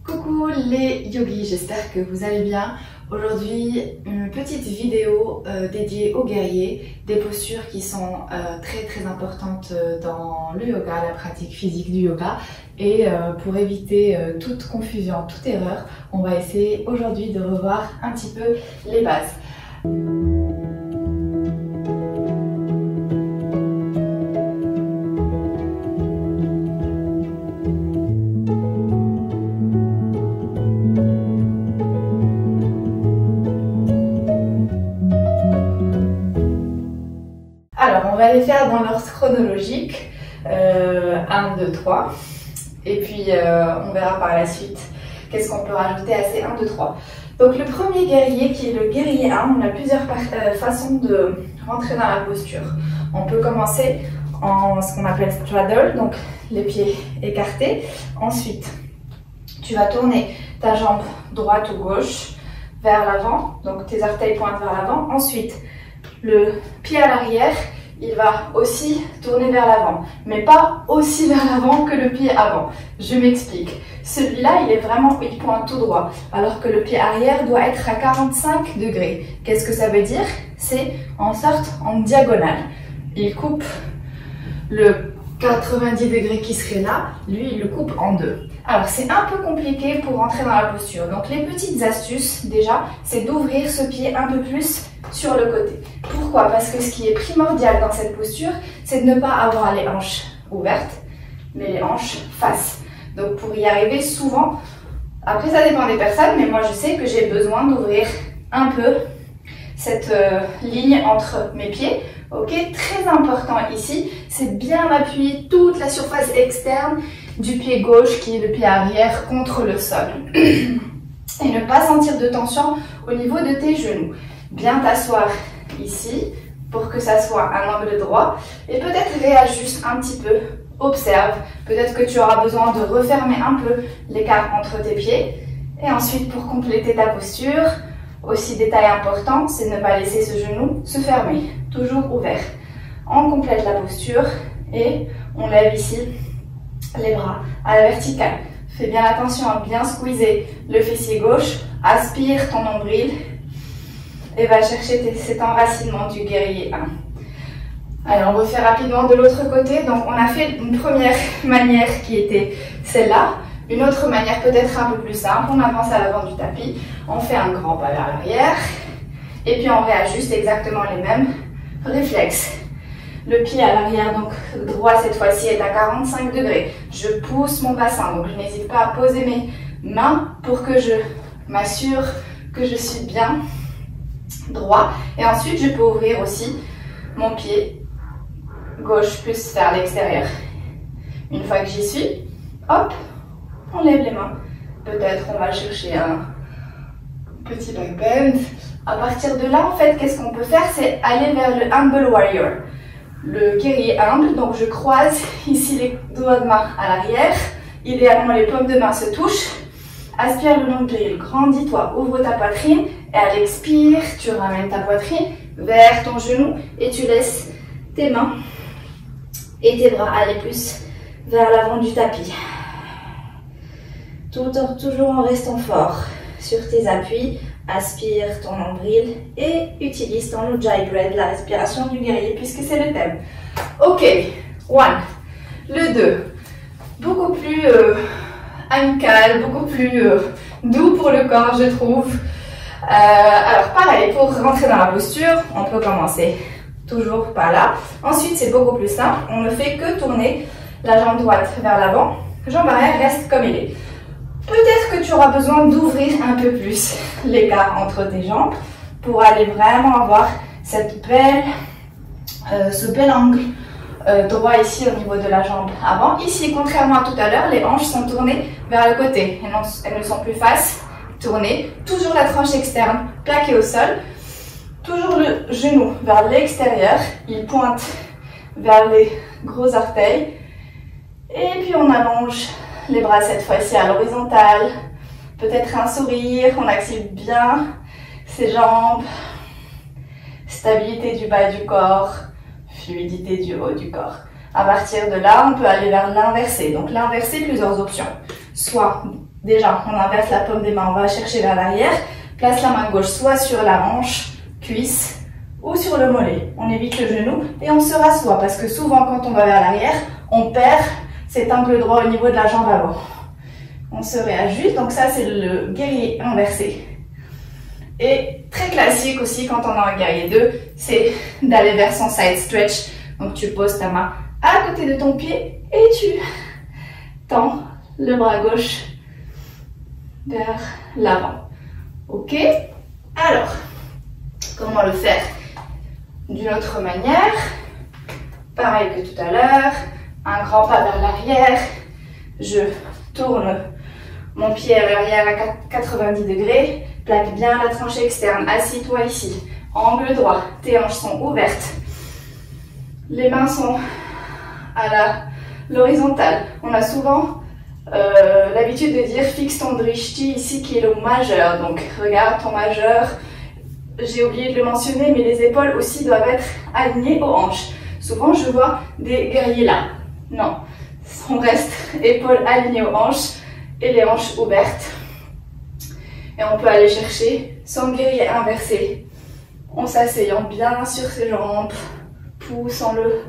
Coucou les yogis, j'espère que vous allez bien. Aujourd'hui, une petite vidéo dédiée aux guerriers, des postures qui sont très importantes dans le yoga, la pratique physique du yoga. Et pour éviter toute confusion, toute erreur, on va essayer aujourd'hui de revoir un petit peu les bases. Alors, on va les faire dans l'ordre chronologique, 1, 2, 3, et puis on verra par la suite qu'est-ce qu'on peut rajouter à ces 1, 2, 3. Donc le premier guerrier qui est le guerrier 1, on a plusieurs façons de rentrer dans la posture. On peut commencer en ce qu'on appelle straddle, donc les pieds écartés. Ensuite, tu vas tourner ta jambe droite ou gauche vers l'avant, donc tes orteils pointent vers l'avant. Ensuite, le pied à l'arrière, il va aussi tourner vers l'avant, mais pas aussi vers l'avant que le pied avant. Je m'explique. Celui-là, il pointe tout droit, alors que le pied arrière doit être à 45 degrés. Qu'est-ce que ça veut dire? C'est en sorte en diagonale. Il coupe le 90 degrés qui serait là, lui, il le coupe en deux. Alors, c'est un peu compliqué pour rentrer dans la posture. Donc, les petites astuces, déjà, c'est d'ouvrir ce pied un peu plus sur le côté. Pourquoi? Parce que ce qui est primordial dans cette posture, c'est de ne pas avoir les hanches ouvertes, mais les hanches face. Donc, pour y arriver souvent, après ça dépend des personnes, mais moi je sais que j'ai besoin d'ouvrir un peu cette ligne entre mes pieds. Ok, très important ici, c'est bien appuyer toute la surface externe du pied gauche qui est le pied arrière contre le sol. Et ne pas sentir de tension au niveau de tes genoux. Bien t'asseoir ici pour que ça soit un angle droit et peut-être réajuste un petit peu, observe, peut-être que tu auras besoin de refermer un peu l'écart entre tes pieds et ensuite pour compléter ta posture, aussi détail important, c'est de ne pas laisser ce genou se fermer, toujours ouvert. On complète la posture et on lève ici les bras à la verticale. Fais bien attention à bien squeezer le fessier gauche, aspire ton nombril et va chercher cet enracinement du guerrier 1. Alors, on refait rapidement de l'autre côté. Donc, on a fait une première manière qui était celle-là. Une autre manière peut-être un peu plus simple. On avance à l'avant du tapis. On fait un grand pas vers l'arrière. Et puis, on réajuste exactement les mêmes réflexes. Le pied à l'arrière, donc droit cette fois-ci, est à 45 degrés. Je pousse mon bassin. Donc, je n'hésite pas à poser mes mains pour que je m'assure que je suis bien droit. Et ensuite, je peux ouvrir aussi mon pied gauche plus vers l'extérieur. Une fois que j'y suis, hop, on lève les mains. Peut-être on va chercher un petit back bend. À partir de là, en fait, qu'est-ce qu'on peut faire? C'est aller vers le humble warrior. Le guerrier humble, donc je croise ici les doigts de main à l'arrière. Idéalement, les paumes de main se touchent. Aspire le nombril, grandis-toi, ouvre ta poitrine et à l'expire, tu ramènes ta poitrine vers ton genou et tu laisses tes mains et tes bras aller plus vers l'avant du tapis. Toujours en restant fort sur tes appuis, aspire ton nombril et utilise ton Ujjayi Breath, la respiration du guerrier, puisque c'est le thème. Ok, 1, le 2, beaucoup plus amical, beaucoup plus doux pour le corps, je trouve. Alors pareil, pour rentrer dans la posture, on peut commencer toujours par là. Ensuite, c'est beaucoup plus simple. On ne fait que tourner la jambe droite vers l'avant. Jambe arrière reste comme elle est. Peut-être que tu auras besoin d'ouvrir un peu plus l'écart entre tes jambes pour aller vraiment avoir ce bel angle droit ici au niveau de la jambe avant. Ici, contrairement à tout à l'heure, les hanches sont tournées vers le côté. Elles ne sont plus face, tournées. Toujours la tranche externe plaquée au sol. Toujours le genou vers l'extérieur. Il pointe vers les gros orteils. Et puis on allonge les bras cette fois-ci à l'horizontale. Peut-être un sourire. On active bien ses jambes. Stabilité du bas du corps. Fluidité du haut du corps. À partir de là, on peut aller vers l'inversé. Donc l'inversé, plusieurs options. Soit Déjà, on inverse la paume des mains, on va chercher vers l'arrière. Place la main gauche soit sur la hanche, cuisse ou sur le mollet. On évite le genou et on se rassoit parce que souvent quand on va vers l'arrière, on perd cet angle droit au niveau de la jambe avant. On se réajuste, donc ça c'est le guerrier inversé. Et très classique aussi quand on a un guerrier 2, c'est d'aller vers son side stretch. Donc tu poses ta main à côté de ton pied et tu tends le bras gauche vers l'avant. Ok? Alors, comment le faire d'une autre manière? Pareil que tout à l'heure, un grand pas vers l'arrière, je tourne mon pied à l'arrière à 90 degrés, plaque bien la tranchée externe, assis-toi ici, angle droit, tes hanches sont ouvertes, les mains sont à l'horizontale. On a souvent l'habitude de dire fixe ton drishti ici qui est le majeur, donc regarde ton majeur, j'ai oublié de le mentionner mais les épaules aussi doivent être alignées aux hanches. Souvent je vois des guerriers là, non, on reste épaules alignées aux hanches et les hanches ouvertes et on peut aller chercher son guerrier inversé en s'asseyant bien sur ses jambes, poussant le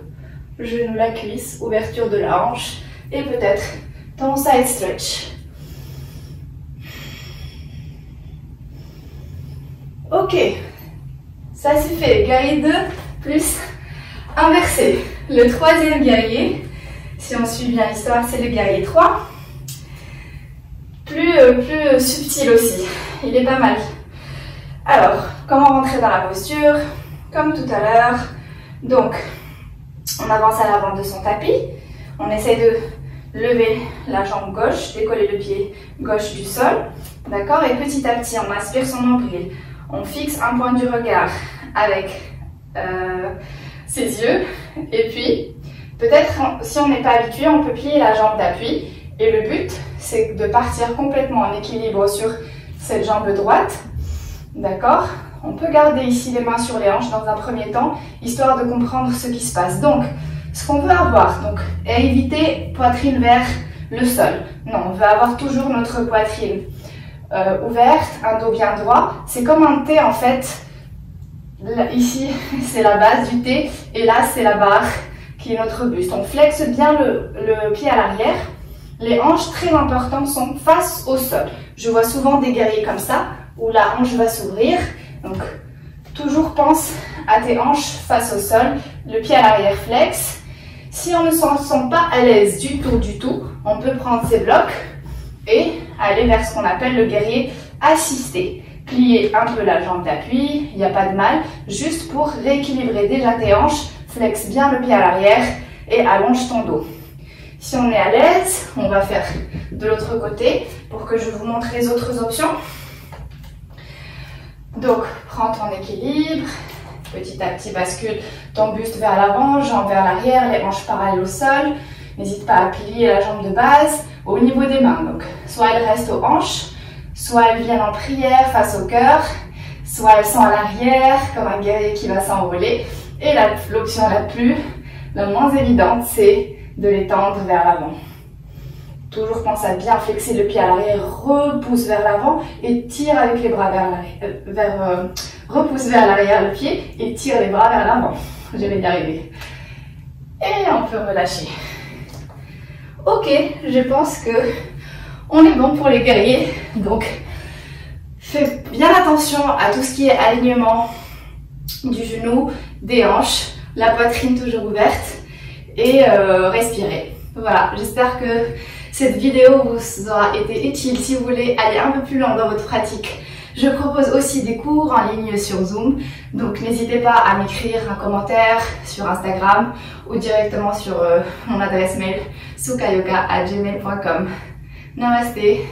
genou, la cuisse, ouverture de la hanche et peut-être ton side stretch. Ok, ça c'est fait, guerrier 2 plus inversé. Le troisième guerrier, si on suit bien l'histoire, c'est le guerrier 3. Plus subtil aussi, il est pas mal. Alors, comment rentrer dans la posture? Comme tout à l'heure, donc on avance à l'avant de son tapis, on essaie de lever la jambe gauche, décoller le pied gauche du sol, d'accord? Et petit à petit, on inspire son nombril, on fixe un point du regard avec ses yeux, et puis peut-être si on n'est pas habitué, on peut plier la jambe d'appui, et le but c'est de partir complètement en équilibre sur cette jambe droite, d'accord? On peut garder ici les mains sur les hanches dans un premier temps, histoire de comprendre ce qui se passe. Donc, ce qu'on veut avoir, donc, est éviter poitrine vers le sol. Non, on veut avoir toujours notre poitrine ouverte, un dos bien droit. C'est comme un T en fait. Là, ici, c'est la base du T et là, c'est la barre qui est notre buste. On flexe bien le pied à l'arrière. Les hanches, très importantes, sont face au sol. Je vois souvent des guerriers comme ça, où la hanche va s'ouvrir. Donc, toujours pense à tes hanches face au sol, le pied à l'arrière flex. Si on ne se sent pas à l'aise du tout, on peut prendre ses blocs et aller vers ce qu'on appelle le guerrier assisté. Plier un peu la jambe d'appui, il n'y a pas de mal, juste pour rééquilibrer déjà tes hanches, flex bien le pied à l'arrière et allonge ton dos. Si on est à l'aise, on va faire de l'autre côté pour que je vous montre les autres options. Donc, prends ton équilibre, petit à petit bascule ton buste vers l'avant, jambes vers l'arrière, les hanches parallèles au sol. N'hésite pas à plier la jambe de base au niveau des mains. Donc, soit elles restent aux hanches, soit elles viennent en prière face au cœur, soit elles sont à l'arrière comme un guerrier qui va s'envoler. Et l'option la moins évidente, c'est de les tendre vers l'avant. Toujours pense à bien flexer le pied à l'arrière, repousse vers l'avant et tire avec les bras vers l'arrière. Repousse vers l'arrière le pied et tire les bras vers l'avant. Je vais y arriver. Et on peut relâcher. Ok, je pense que on est bon pour les guerriers. Donc, fais bien attention à tout ce qui est alignement du genou, des hanches, la poitrine toujours ouverte et respirer. Voilà, j'espère que cette vidéo vous aura été utile si vous voulez aller un peu plus loin dans votre pratique. Je propose aussi des cours en ligne sur Zoom, donc n'hésitez pas à m'écrire un commentaire sur Instagram ou directement sur mon adresse mail soukayoga@gmail.com. Namasté.